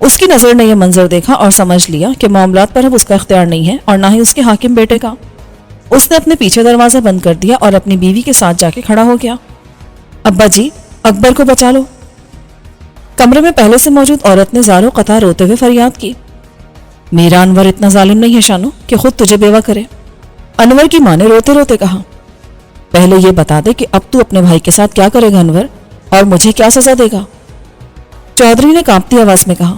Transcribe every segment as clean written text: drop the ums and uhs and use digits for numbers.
اس کی نظر نے یہ منظر دیکھا اور سمجھ لیا کہ معاملات پر اب اس کا اختیار نہیں ہے اور نہ ہی اس کے حاکم بیٹے کا۔ اس نے اپنے پیچھے دروازہ بند کر دیا اور اپنی بیوی کے ساتھ جا کے کھڑا ہو گیا۔ ابا جی، اکبر کو بچا لو۔ کمرے میں پہلے سے موجود عورت نے زاروں قطع روتے ہوئے فریاد کی۔ میرا انور اتنا ظالم نہیں ہے شانو کہ خود تجھے بیوہ کرے۔ انور کی ماں نے روتے روتے کہا، پہلے یہ بتا دے کہ اب تو اپنے بھائی کے ساتھ کیا کرے گا انور، اور مجھے کیا سزا دے گا؟ چودھری نے کانپتی آواز میں کہا۔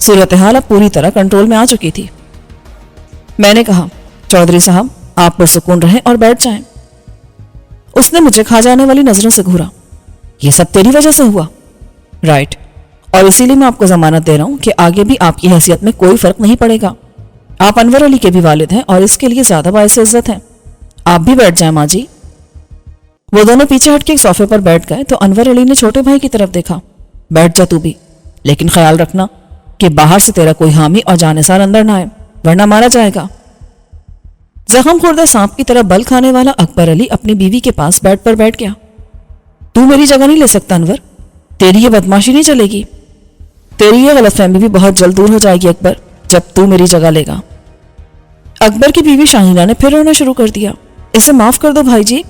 صورتحال اب پوری طرح کنٹرول میں آ چکی تھی۔ میں نے کہا، چودھری صاحب آپ پرسکون رہیں اور بیٹھ جائیں۔ اس نے مجھے کھا جانے والی نظروں سے گھورا۔ یہ سب تیری وجہ سے ہوا؟ رائٹ، اور اسی لیے میں آپ کو ضمانت دے رہا ہوں کہ آگے بھی آپ کی حیثیت میں کوئی فرق نہیں پڑے گا۔ آپ انور علی کے بھی والد ہیں اور اس کے لیے زیادہ باعث عزت ہیں۔ آپ بھی بیٹھ جائیں ماں جی۔ وہ دونوں پیچھے ہٹ کے ایک صوفے پر بیٹھ گئے تو انور علی نے چھوٹے بھائی کی طرف دیکھا۔ بیٹھ جا تو بھی، لیکن خیال رکھنا کہ باہر سے تیرا کوئی حامی اور جانثار اندر نہ آئے، ورنہ مارا جائے گا۔ زخم خوردہ سانپ کی طرح بل کھانے والا اکبر علی اپنی بیوی کے پاس بیڈ پر بیٹھ گیا۔ تو میری جگہ نہیں لے سکتا انور، تیری یہ بدماشی نہیں چلے گی۔ تیری یہ غلط فہمی بھی بہت جلد دور ہو جائے گی اکبر، جب تو میری جگہ لے گا۔ اکبر کی بیوی شاہینہ نے پھر رونا شروع کر دیا۔ اسے معاف کر دو بھائی جی۔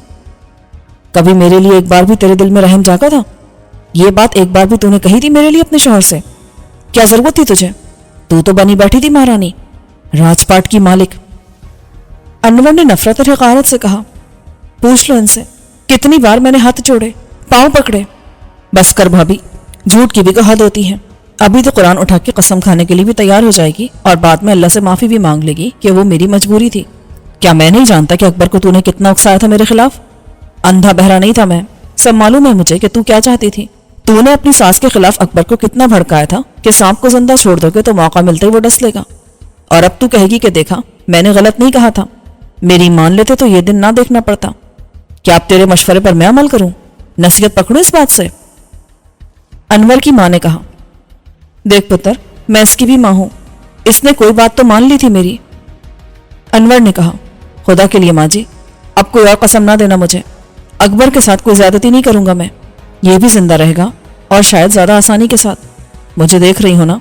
کبھی میرے لیے ایک بار بھی تیرے دل میں رحم جاگا تھا؟ یہ بات ایک بار بھی تو نے کہی تھی میرے لیے اپنے شوہر سے؟ کیا ضرورت تھی تجھے؟ تو بنی بیٹھی تھی مہارانی، راج پاٹ کی مالک۔ انور نے نفرت اور حقارت سے کہا، پوچھ لو ان سے کتنی بار میں نے ہاتھ جوڑے، پاؤں پکڑے۔ بس کر بھابی، جھوٹ کی بھی تو حد ہوتی ہے۔ ابھی تو قرآن اٹھا کے قسم کھانے کے لیے بھی تیار ہو جائے گی اور بعد میں اللہ سے معافی بھی مانگ لے گی کہ وہ میری مجبوری تھی۔ کیا میں نہیں جانتا کہ اکبر کو تو نے کتنا اکسایا تھا میرے خلاف؟ اندھا بہرا نہیں تھا میں، سب معلوم ہے مجھے کہ تو کیا چاہتی تھی۔ تو نے اپنی ساس کے خلاف اکبر کو کتنا بھڑکایا تھا کہ سانپ کو زندہ چھوڑ دو گے تو موقع ملتے ہی وہ ڈس لے گا، اور اب تو کہے گی کہ دیکھا میں نے غلط نہیں کہا تھا، میری مان لیتے تو یہ دن نہ دیکھنا پڑتا۔ کیا اب تیرے مشورے پر میں عمل کروں، نصیحت پکڑوں اس بات سے؟ انور کی ماں نے کہا، دیکھ پتر، میں اس کی بھی ماں ہوں، اس نے کوئی بات تو مان لی تھی میری۔ انور نے کہا، خدا کے لیے ماں جی اب کوئی اور قسم نہ دینا مجھے، اکبر کے ساتھ کوئی زیادتی نہیں کروں گا میں، یہ بھی زندہ رہے گا اور شاید زیادہ آسانی کے ساتھ۔ مجھے دیکھ رہی ہو نا،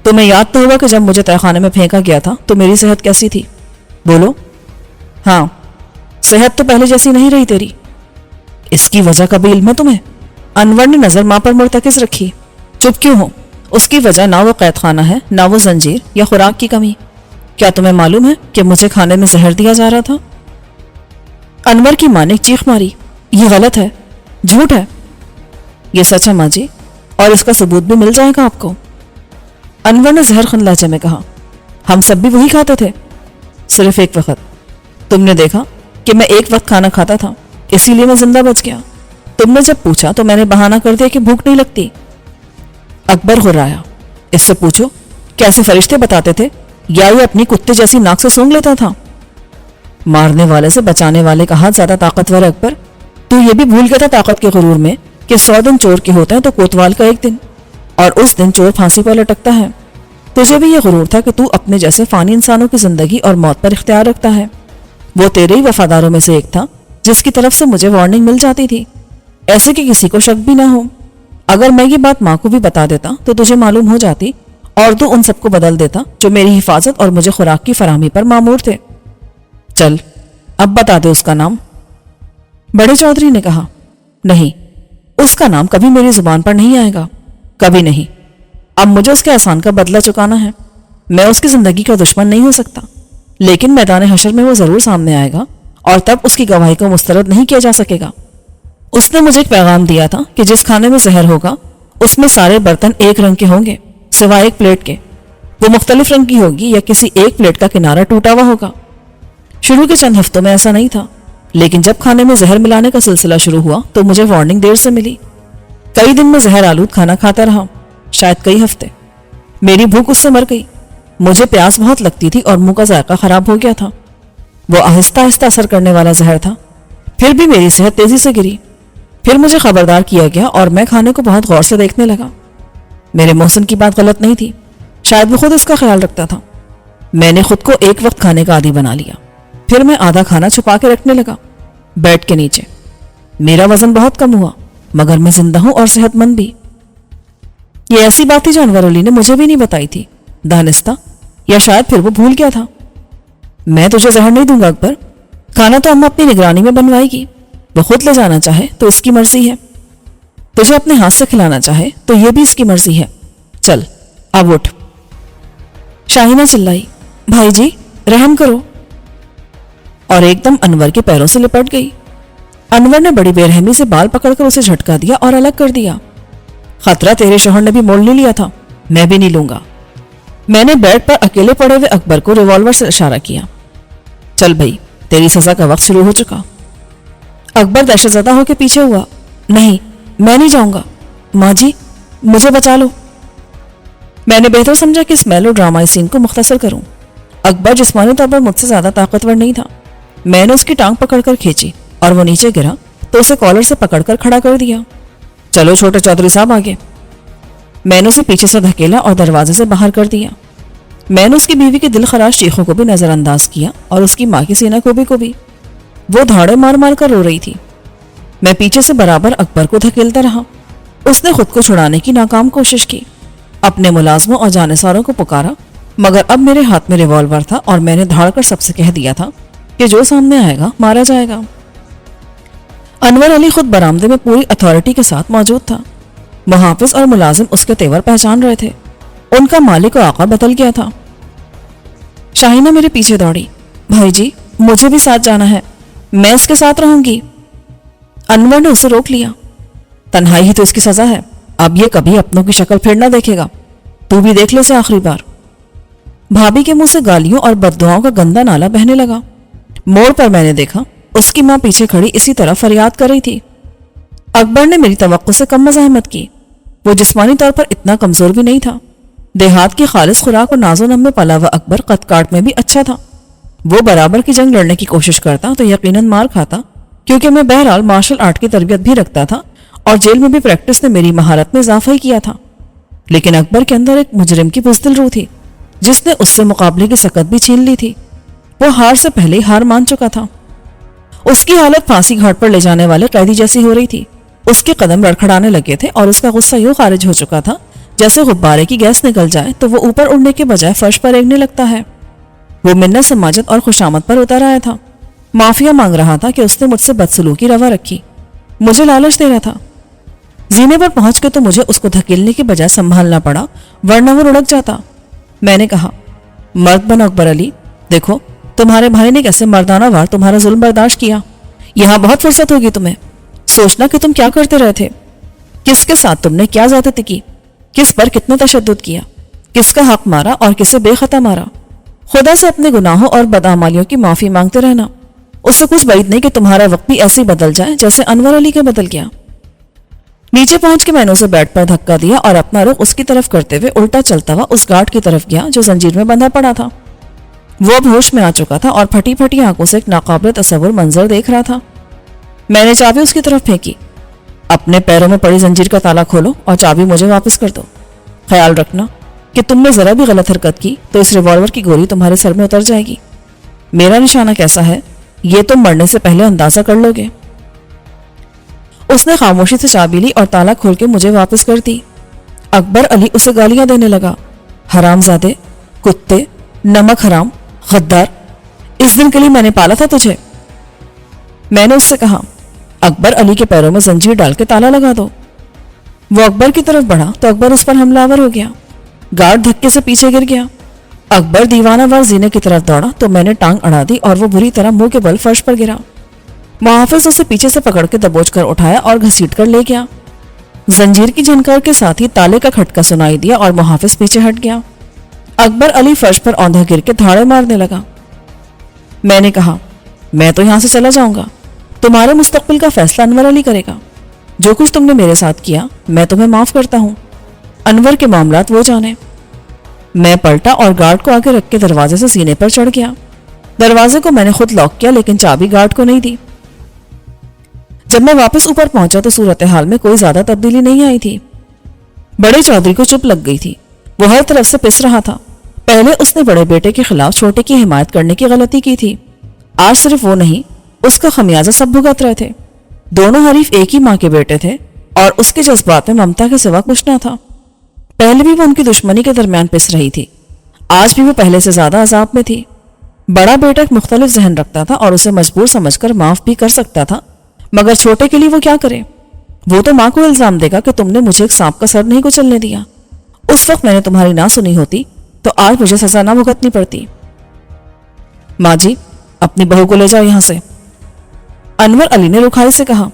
تمہیں یاد تو ہوگا کہ جب مجھے تہخانے میں پھینکا گیا تھا تو میری صحت کیسی تھی؟ بولو۔ ہاں، صحت تو پہلے جیسی نہیں رہی تیری۔ اس کی وجہ کا بھی علم ہے تمہیں؟ انور نے نظر ماں پر مرتکز رکھی۔ چپ کیوں ہو؟ اس کی وجہ نہ وہ قید خانہ ہے، نہ وہ زنجیر یا خوراک کی کمی۔ کیا تمہیں معلوم ہے کہ مجھے کھانے میں زہر دیا جا رہا تھا؟ انور کی ماں نے چیخ ماری، یہ غلط ہے، جھوٹ ہے۔ یہ سچ ہے ماں جی، اور اس کا ثبوت بھی مل جائے گا آپ کو۔ انور نے زہر خن لہجے میں کہا، ہم سب بھی وہی کھاتے تھے، صرف ایک وقت۔ تم نے دیکھا کہ میں ایک وقت کھانا کھاتا تھا، اسی لیے میں زندہ بچ گیا۔ تم نے جب پوچھا تو میں نے بہانہ کر دیا کہ بھوک نہیں لگتی۔ اکبر غرایا، اس سے پوچھو کیسے فرشتے بتاتے تھے، یا یہ اپنی کتے جیسی ناک سے سونگھ لیتا تھا؟ مارنے والے سے بچانے والے کا ہاتھ زیادہ طاقتور ہے اکبر۔ تو یہ بھی بھول گیا تھا طاقت کے غرور میں کہ 100 دن چور کے ہوتے ہیں تو کوتوال کا ایک دن، اور اس دن چور پھانسی پر لٹکتا ہے۔ تجھے بھی یہ غرور تھا کہ تو اپنے جیسے فانی انسانوں کی زندگی اور موت پر اختیار رکھتا ہے۔ وہ تیرے ہی وفاداروں میں سے ایک تھا جس کی طرف سے مجھے وارننگ مل جاتی تھی، ایسے کہ کسی کو شک بھی نہ ہو۔ اگر میں یہ بات ماں کو بھی بتا دیتا تو تجھے معلوم ہو جاتی، اور تو ان سب کو بدل دیتا جو میری حفاظت اور مجھے خوراک کی فراہمی پر مامور تھے۔ چل اب بتا دے اس کا نام۔ بڑے چودھری نے کہا، نہیں، اس کا نام کبھی میری زبان پر نہیں آئے گا، کبھی نہیں۔ اب مجھے اس کے احسان کا بدلہ چکانا ہے۔ میں اس کی زندگی کا دشمن نہیں ہو سکتا، لیکن میدان حشر میں وہ ضرور سامنے آئے گا، اور تب اس کی گواہی کو مسترد نہیں کیا جا سکے گا۔ اس نے مجھے ایک پیغام دیا تھا کہ جس کھانے میں زہر ہوگا اس میں سارے برتن ایک رنگ کے ہوں گے سوائے ایک پلیٹ کے، وہ مختلف رنگ کی ہوگی یا کسی ایک پلیٹ کا کنارہ ٹوٹا ہوا ہوگا۔ شروع کے چند ہفتوں میں ایسا نہیں تھا، لیکن جب کھانے میں زہر ملانے کا سلسلہ شروع ہوا تو مجھے وارننگ دیر سے ملی۔ کئی دن میں زہر آلود کھانا کھاتا رہا، شاید کئی ہفتے۔ میری بھوک اس سے مر گئی، مجھے پیاس بہت لگتی تھی اور منہ کا ذائقہ خراب ہو گیا تھا۔ وہ آہستہ آہستہ اثر کرنے والا زہر تھا۔ پھر بھی میری صحت تیزی سے گری۔ پھر مجھے خبردار کیا گیا اور میں کھانے کو بہت غور سے دیکھنے لگا۔ میرے محسن کی بات غلط نہیں تھی، شاید وہ خود اس کا خیال رکھتا تھا۔ میں نے خود کو ایک وقت کھانے کا عادی بنا لیا۔ پھر میں آدھا کھانا چھپا کے رکھنے لگا بیڈ کے نیچے۔ میرا وزن بہت کم ہوا، مگر میں زندہ ہوں اور صحت مند بھی۔ یہ ایسی بات تھی جو انور علی نے مجھے بھی نہیں بتائی تھی، دانستہ، یا شاید پھر وہ بھول گیا تھا۔ میں تجھے زہر نہیں دوں گا اکبر، کھانا تو اماں اپنی نگرانی میں بنوائے گی، وہ خود لے جانا چاہے تو اس کی مرضی ہے، تجھے اپنے ہاتھ سے کھلانا چاہے تو یہ بھی اس کی مرضی ہے، چل اب اٹھ۔ شاہینہ چلائی، بھائی جی رحم کرو، اور ایک دم انور کے پیروں سے لپٹ گئی۔ انور نے بڑی بے رحمی سے بال پکڑ کر اسے جھٹکا دیا اور الگ کر دیا۔ خطرہ تیرے شوہر نے بھی مول نہیں لیا تھا، میں بھی نہیں لوں گا۔ میں نے بیڈ پر اکیلے پڑے ہوئے اکبر کو ریوالور سے اشارہ کیا۔ چل بھائی، تیری سزا کا وقت شروع ہو چکا۔ اکبر دہشت زدہ ہو کے پیچھے ہوا۔ نہیں، میں نہیں جاؤں گا، ماں جی مجھے بچا لو۔ میں نے بہتر سمجھا کہ اس میلو ڈرامائی سین کو مختصر کروں۔ اکبر جسمانی طور پر مجھ سے زیادہ طاقتور نہیں تھا۔ میں نے اس کی ٹانگ پکڑ کر کھینچی اور وہ نیچے گرا تو اسے کالر سے پکڑ کر کھڑا کر دیا۔ چلو چھوٹے چودھری صاحب آگے۔ میں نے اسے پیچھے سے دھکیلا اور دروازے سے باہر کر دیا۔ میں نے اس کی بیوی کے دل خراش چیخوں کو بھی نظر انداز کیا اور اس کی ماں کی سینہ کو بھی۔ وہ دھاڑے مار مار کر رو رہی تھی۔ میں پیچھے سے برابر اکبر کو دھکیلتا رہا۔ اس نے خود کو چھڑانے کی ناکام کوشش کی، اپنے ملازموں اور جانساروں کو پکارا، مگر اب میرے ہاتھ میں ریوالور تھا اور میں نے دھاڑ کر سب سے کہہ دیا تھا کہ جو سامنے آئے گا مارا جائے گا۔ انور علی خود برآمدے میں پوری اتھارٹی کے ساتھ موجود تھا۔ محافظ اور ملازم اس کے تیور پہچان رہے تھے، ان کا مالک و آقا بدل گیا تھا۔ شاہینہ میرے پیچھے دوڑی، بھائی جی مجھے بھی ساتھ جانا ہے، میں اس کے ساتھ رہوں گی۔ انور نے اسے روک لیا۔ تنہائی ہی تو اس کی سزا ہے، اب یہ کبھی اپنوں کی شکل پھر نہ دیکھے گا، تو بھی دیکھ لے اسے آخری بار۔ بھابھی کے منہ سے گالیوں اور بددعاؤں کا گندا نالا بہنے لگا۔ موڑ پر میں نے دیکھا اس کی ماں پیچھے کھڑی اسی طرح فریاد کر رہی تھی۔ اکبر نے میری توقع سے کم مزاحمت کی۔ وہ جسمانی طور پر اتنا کمزور بھی نہیں تھا۔ دیہات کی خالص خوراک اور ناز و نم میں پلا ہوا اکبر قد کاٹ میں بھی اچھا تھا۔ وہ برابر کی جنگ لڑنے کی کوشش کرتا تو یقیناً مار کھاتا، کیونکہ میں بہرحال مارشل آرٹ کی تربیت بھی رکھتا تھا اور جیل میں بھی پریکٹس نے میری مہارت میں اضافہ ہی کیا تھا۔ لیکن اکبر کے اندر ایک مجرم کی بزدل روح تھی جس نے اس سے مقابلے کی سکت بھی چھین لی تھی۔ وہ ہار سے پہلے ہی ہار مان چکا تھا۔ اس کی حالت پھانسی گھاٹ پر لے جانے والے قیدی جیسی ہو رہی تھی۔ اس کے قدم لڑکھڑانے لگے تھے اور اس کا غصہ یوں خارج ہو چکا تھا جیسے غبارے کی گیس نکل جائے تو وہ اوپر اڑنے کے بجائے فرش پر ریگنے لگتا ہے۔ وہ منت سماجت اور خوشامد پر اتر آیا تھا، معافیا مانگ رہا تھا کہ اس نے مجھ سے بدسلوکی روا رکھی، مجھے لالچ دے رہا تھا۔ زینے پر پہنچ کے تو مجھے اس کو دھکیلنے کے بجائے سنبھالنا پڑا، ورنہ وہ رڑک جاتا۔ میں نے کہا، مرد بنو اکبر علی، دیکھو تمہارے بھائی نے کیسے مردانہ وار تمہارا ظلم برداشت کیا، یہاں بہت فرصت ہوگی تمہیں، سوچنا کہ تم کیا کرتے رہے تھے، کس کے ساتھ تم نے کیا زیادتی کی، کس پر کتنا تشدد کیا، کس کا حق مارا اور کسے بے خطا مارا۔ خدا سے اپنے گناہوں اور بدعمالیوں کی معافی مانگتے رہنا، اس سے کچھ بعید نہیں کہ تمہارا وقت بھی ایسے بدل جائے جیسے انور علی کا بدل گیا۔ نیچے پہنچ کے میں نے اسے بیڈ پر دھکا دیا اور اپنا رخ اس کی طرف کرتے ہوئے الٹا چلتا ہوا اس گارڈ کی طرف گیا جو زنجیر میں بندھا پڑا تھا۔ وہ اب ہوش میں آ چکا تھا اور پھٹی پھٹی آنکھوں سے ایک ناقابل تصور منظر دیکھ رہا تھا۔ میں نے چابی اس کی طرف پھینکی، اپنے پیروں میں پڑی زنجیر کا تالا کھولو اور چابی مجھے واپس کر دو۔ خیال رکھنا کہ تم نے ذرا بھی غلط حرکت کی تو اس ریوالور کی گولی تمہارے سر میں اتر جائے گی۔ میرا نشانہ کیسا ہے یہ تم مرنے سے پہلے اندازہ کر لو گے۔ اس نے خاموشی سے چابی لی اور تالا کھول کے مجھے واپس کر دی۔ اکبر علی اسے گالیاں دینے لگا، حرام زادے، کتے، نمک حرام، غدار، اس دن کے لیے میں نے پالا تھا تجھے۔ میں نے اس سے کہا، اکبر علی کے پیروں میں زنجیر ڈال کے تالا لگا دو۔ وہ اکبر کی طرف بڑھا تو اکبر اس پر حملہ آور ہو گیا، گارڈ دھکے سے پیچھے گر گیا۔ اکبر دیوانہ وار زینے کی طرف دوڑا تو میں نے ٹانگ اڑا دی اور وہ بری طرح منہ کے بل فرش پر گرا۔ محافظ اسے پیچھے سے پکڑ کے دبوچ کر اٹھایا اور گھسیٹ کر لے گیا۔ زنجیر کی جھنکار کے ساتھ ہی تالے کا کھٹکا سنائی دیا اور محافظ پیچھے ہٹ گیا۔ اکبر علی فرش پر اوندھا گر کے دھاڑے مارنے لگا۔ میں نے کہا، میں تو یہاں سے چلا جاؤں گا، تمہارے مستقبل کا فیصلہ انور علی کرے گا۔ جو کچھ تم نے میرے ساتھ کیا میں تمہیں معاف کرتا ہوں، انور کے معاملات وہ جانے۔ میں پلٹا اور گارڈ کو آگے رکھ کے دروازے سے سینے پر چڑھ گیا۔ دروازے کو میں نے خود لاک کیا لیکن چابی گارڈ کو نہیں دی۔ جب میں واپس اوپر پہنچا تو صورتحال میں کوئی زیادہ تبدیلی نہیں آئی تھی۔ بڑے چودھری کو چپ لگ گئی تھی، وہ ہر طرف سے پس رہا تھا۔ پہلے اس نے بڑے بیٹے کے خلاف چھوٹے کی حمایت کرنے کی غلطی کی تھی، آج صرف وہ نہیں، اس کا خمیازہ سب بھگت رہے تھے۔ دونوں حریف ایک ہی ماں کے بیٹے تھے اور اس کے جذبات میں ممتا کے سوا کچھ نہ تھا۔ پہلے بھی وہ ان کی دشمنی کے درمیان پس رہی تھی، آج بھی وہ پہلے سے زیادہ عذاب میں تھی۔ بڑا بیٹا ایک مختلف ذہن رکھتا تھا اور اسے مجبور سمجھ کر معاف بھی کر سکتا تھا، مگر چھوٹے کے لیے وہ کیا کرے؟ وہ تو ماں کو الزام دے گا کہ تم نے مجھے ایک سانپ کا سر نہیں کچلنے دیا، اس وقت میں نے تمہاری نہ سنی ہوتی تو آج مجھے سزا نہ بھگتنی پڑتی۔ ماں جی، اپنی بہو کو لے جاؤ یہاں سے، انور علی نے رکھائی سے کہا۔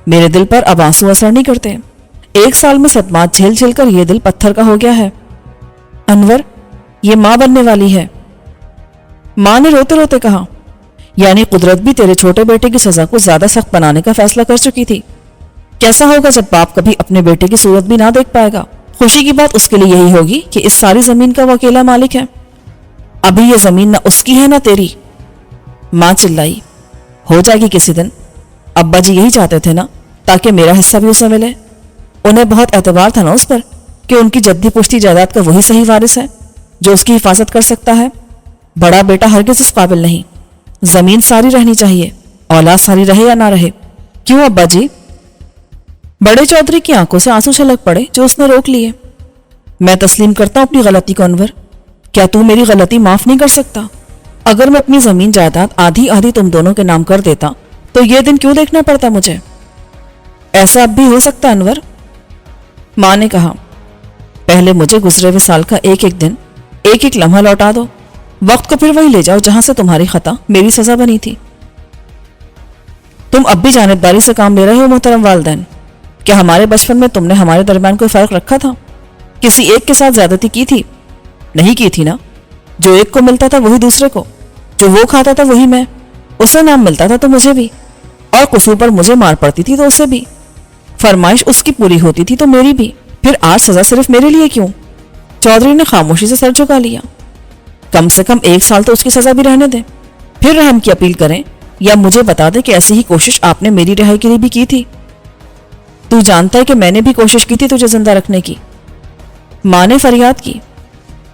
میرے دل پر اب آنسو اثر نہیں کرتے، 1 سال میں صدمات جھیل جھیل کر یہ دل پتھر کا ہو گیا ہے۔ انور، یہ ماں بننے والی ہے، ماں نے روتے روتے کہا۔ یعنی قدرت بھی تیرے چھوٹے بیٹے کی سزا کو زیادہ سخت بنانے کا فیصلہ کر چکی تھی۔ کیسا ہوگا جب باپ کبھی اپنے بیٹے کی صورت بھی نہ دیکھ پائے گا؟ خوشی کی بات اس کے لیے یہی ہوگی کہ اس ساری زمین کا وہ اکیلا مالک ہے۔ ابھی یہ زمین نہ اس کی ہے نہ تیری، ماں چلائی۔ ہو جائے گی کسی دن، ابا جی یہی چاہتے تھے نا، تاکہ میرا حصہ بھی اسے ملے۔ انہیں بہت اعتبار تھا نا اس پر کہ ان کی جدی پشتی جائیداد کا وہی صحیح وارث ہے جو اس کی حفاظت کر سکتا ہے۔ بڑا بیٹا ہرگز اس قابل نہیں۔ زمین ساری رہنی چاہیے، اولاد ساری رہے یا نہ رہے۔ کیوں ابا جی؟ بڑے چودھری کی آنکھوں سے آنسو چھلک پڑے جو اس نے روک لیے۔ میں تسلیم کرتا ہوں اپنی غلطی کو انور، کیا تو میری غلطی معاف نہیں کر سکتا؟ اگر میں اپنی زمین جائیداد آدھی آدھی تم دونوں کے نام کر دیتا تو یہ دن کیوں دیکھنا پڑتا مجھے؟ ایسا اب بھی ہو سکتا انور، ماں نے کہا۔ پہلے مجھے گزرے ہوئے سال کا ایک ایک دن، ایک ایک لمحہ لوٹا دو، وقت کو پھر وہی لے جاؤ جہاں سے تمہاری خطا میری سزا بنی تھی۔ تم اب بھی جانبداری سے کام لے رہے ہو محترم والدین؟ کیا ہمارے بچپن میں تم نے ہمارے درمیان کوئی فرق رکھا تھا؟ کسی ایک کے ساتھ زیادتی کی تھی؟ نہیں کی تھی نا۔ جو ایک کو ملتا تھا وہی دوسرے کو، جو وہ کھاتا تھا وہی میں، اسے نام ملتا تھا تو مجھے بھی، اور قصور پر مجھے مار پڑتی تھی تو اسے بھی، فرمائش اس کی پوری ہوتی تھی تو میری بھی۔ پھر آج سزا صرف میرے لیے کیوں؟ چودھری نے خاموشی سے سر جھکا لیا۔ کم سے کم 1 سال تو اس کی سزا بھی رہنے دیں، پھر رحم کی اپیل کریں، یا مجھے بتا دیں کہ ایسی ہی کوشش آپ نے میری رہائی کے لیے بھی کی تھی۔ تو جانتا ہے کہ میں نے بھی کوشش کی تھی تجھے زندہ رکھنے کی، ماں نے فریاد کی۔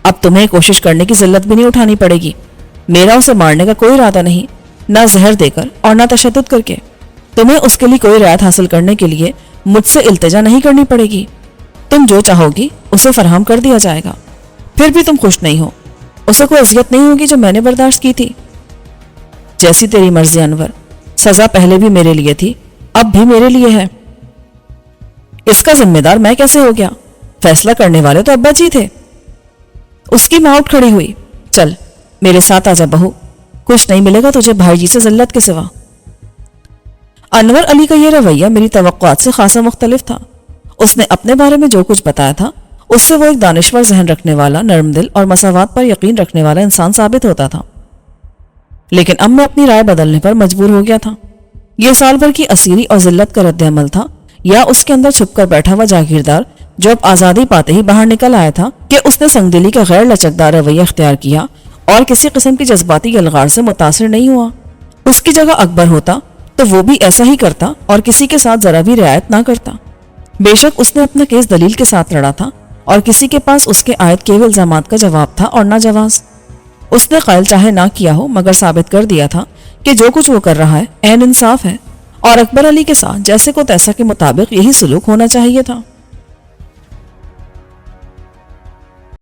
اب تمہیں کوشش کرنے کی ذلت بھی نہیں اٹھانی پڑے گی۔ میرا اسے مارنے کا کوئی ارادہ نہیں، نہ زہر دے کر اور نہ تشدد کر کے۔ تمہیں اس کے لیے کوئی رعایت حاصل کرنے کے لیے مجھ سے التجا نہیں کرنی پڑے گی۔ تم جو چاہو گی اسے فراہم کر دیا جائے گا۔ پھر بھی تم خوش نہیں ہو، اسے کوئی اذیت نہیں ہوگی جو میں نے برداشت کی تھی۔ جیسی تیری مرضی انور، سزا پہلے بھی میرے لیے تھی، اب بھی میرے لیے ہے۔ اس کا ذمہ دار میں کیسے ہو گیا؟ فیصلہ کرنے والے تو ابا جی تھے۔ اس کی ماں اٹھ کھڑی ہوئی۔ چل میرے ساتھ آجا بہو، کچھ نہیں ملے گا تجھے بھائی جی سے ذلت کے سوا۔ انور علی کا یہ رویہ میری توقعات سے خاصا مختلف تھا۔ اس نے اپنے بارے میں جو کچھ بتایا تھا اس سے وہ ایک دانشور ذہن رکھنے والا، نرم دل اور مساوات پر یقین رکھنے والا انسان ثابت ہوتا تھا، لیکن اب میں اپنی رائے بدلنے پر مجبور ہو گیا تھا۔ یہ سال بھر کی اسیری اور ذلت کا رد عمل تھا، یا اس کے اندر چھپ کر بیٹھا ہوا جاگیردار جو اب آزادی پاتے ہی باہر نکل آیا تھا کہ اس نے سنگ دلی کا غیر لچکدار رویہ اختیار کیا اور کسی قسم کی جذباتی الغار سے متاثر نہیں ہوا۔ اس کی جگہ اکبر ہوتا تو وہ بھی ایسا ہی کرتا اور کسی کے ساتھ ذرا بھی رعایت نہ کرتا۔ بے شک اس نے اپنا کیس دلیل کے ساتھ لڑا تھا اور کسی کے پاس اس کے عائد کیے ہوئے الزامات کا جواب تھا اور نہ جواز۔ اس نے قائل چاہے نہ کیا ہو مگر ثابت کر دیا تھا کہ جو کچھ وہ کر رہا ہے عین انصاف ہے، اور اکبر علی کے ساتھ جیسے کو تیسا کے مطابق یہی سلوک ہونا چاہیے تھا۔